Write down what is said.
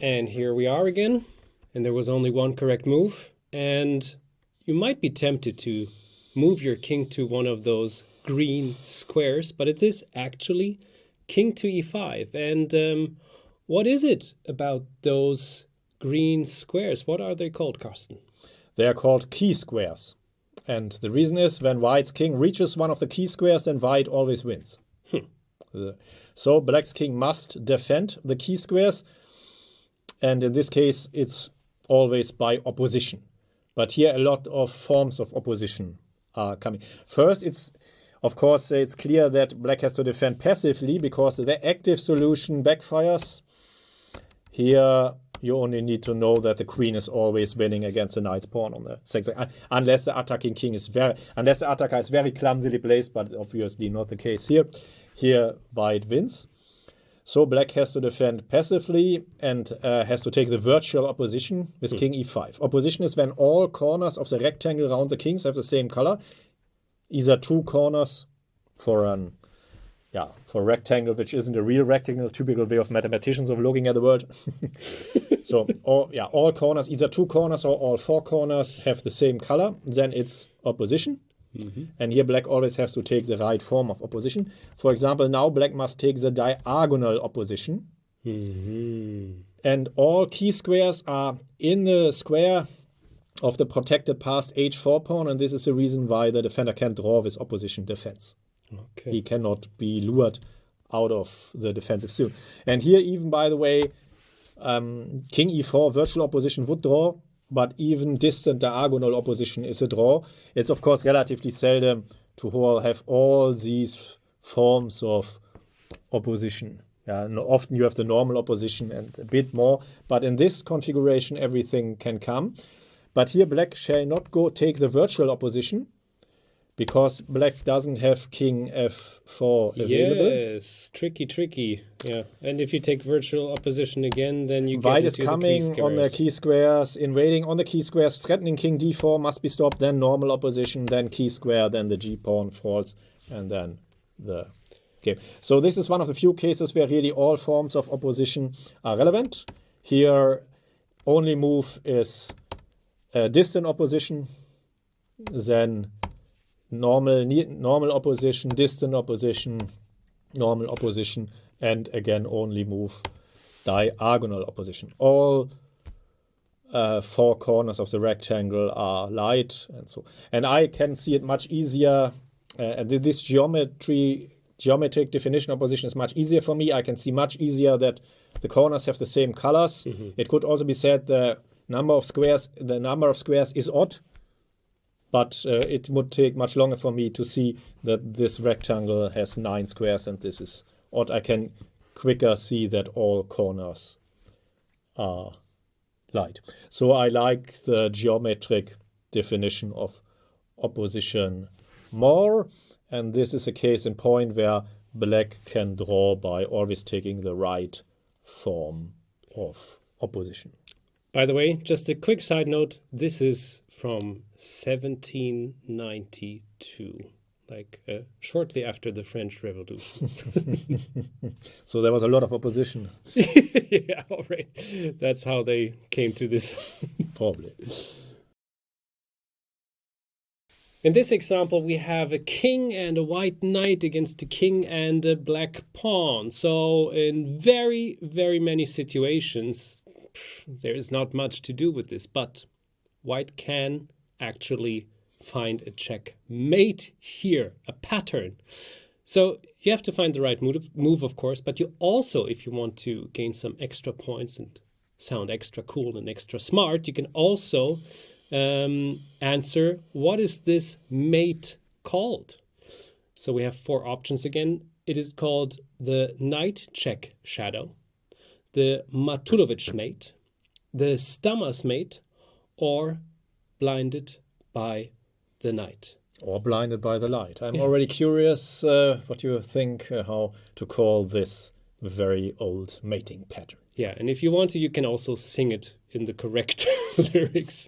And here we are again, and there was only one correct move, and you might be tempted to move your king to one of those green squares, but it is actually king to e5. And what is it about those green squares? What are they called, Carsten? They are called key squares. And the reason is when white's king reaches one of the key squares, then white always wins. So black's king must defend the key squares. And in this case, it's always by opposition. But here a lot of forms of opposition are coming. First, it's clear that black has to defend passively because the active solution backfires. Here, you only need to know that the queen is always winning against the knight's pawn on the second side, unless the attacking king is unless the attacker is very clumsily placed, but obviously not the case here. Here, white wins. So black has to defend passively and has to take the virtual opposition with king e5. Opposition is when all corners of the rectangle around the kings have the same color. Either two corners for a rectangle, which isn't a real rectangle, typical way of mathematicians of looking at the world. So all corners, either two corners or all four corners have the same color. Then it's opposition. And here black always has to take the right form of opposition. For example, now black must take the diagonal opposition. And all key squares are in the square of the protected passed h4 pawn, and this is the reason why the defender can draw with opposition defense. Okay. He cannot be lured out of the defensive zone. And here even, by the way, king e4 virtual opposition would draw, but even distant diagonal opposition is a draw. It's of course relatively seldom to have all these forms of opposition. Often you have the normal opposition and a bit more, but in this configuration everything can come. But here black shall not take the virtual opposition because black doesn't have king f4 available. Yes, tricky. Yeah, and if you take virtual opposition again, then you white get is into coming the key on the squares. key squares, invading on the key squares, threatening king d4 must be stopped, then normal opposition, then key square, then the g pawn falls, and then the game. So this is one of the few cases where really all forms of opposition are relevant. Here, only move is distant opposition, then normal opposition, distant opposition, normal opposition, and again only move diagonal opposition. All four corners of the rectangle are light, and I can see it much easier. And this geometric definition of opposition is much easier for me. I can see much easier that the corners have the same colors. It could also be said the number of squares is odd. But it would take much longer for me to see that this rectangle has 9 squares and this is odd. I can quicker see that all corners are light. So I like the geometric definition of opposition more. And this is a case in point where black can draw by always taking the right form of opposition. By the way, just a quick side note, this is from 1792, shortly after the French Revolution. So there was a lot of opposition. Yeah, all right. That's how they came to this. Probably. In this example, we have a king and a white knight against a king and a black pawn. So in very, very many situations, there is not much to do with this, but white can actually find a checkmate here, a pattern. So you have to find the right move, of course, but you also, if you want to gain some extra points and sound extra cool and extra smart, you can also answer, what is this mate called? So we have 4 options again. It is called the knight check shadow, the Matulovic mate, the Stammers mate, or blinded by the night. Or blinded by the light. I'm already curious what you think, how to call this very old mating pattern. Yeah, and if you want to, you can also sing it in the correct lyrics.